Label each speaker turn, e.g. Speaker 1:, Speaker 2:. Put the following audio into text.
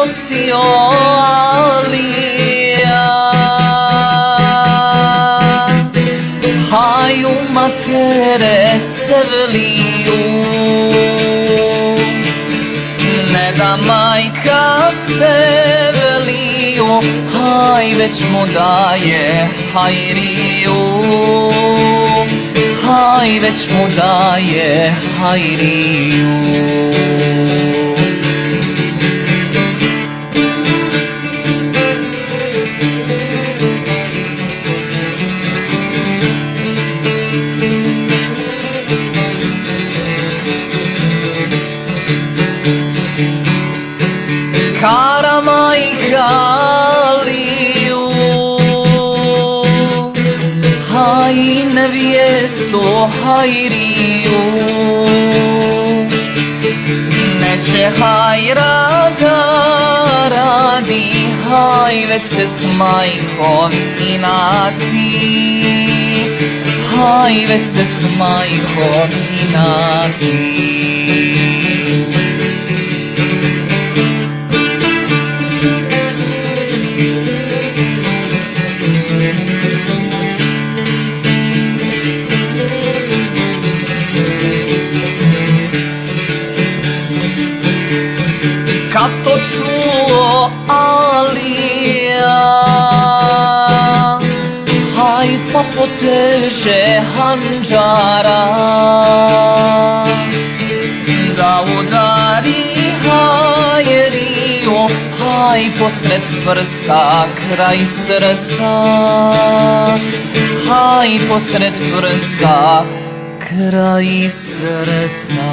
Speaker 1: nosio Alija. Haju matere Sevliju, ne da majka Sevliju, haj već mu daje hajriju, haj već mu daje hajriju. Kara majka Aliju, haj nevjestu hajriju, neće hajra da radi, haj već se s majkom inati, haj već se s majkom inati. Kad to čuo Alija, haj pa poteže handžara, da udari hajriju, haj posred prsa kraj srca, haj posred prsa kraj srca.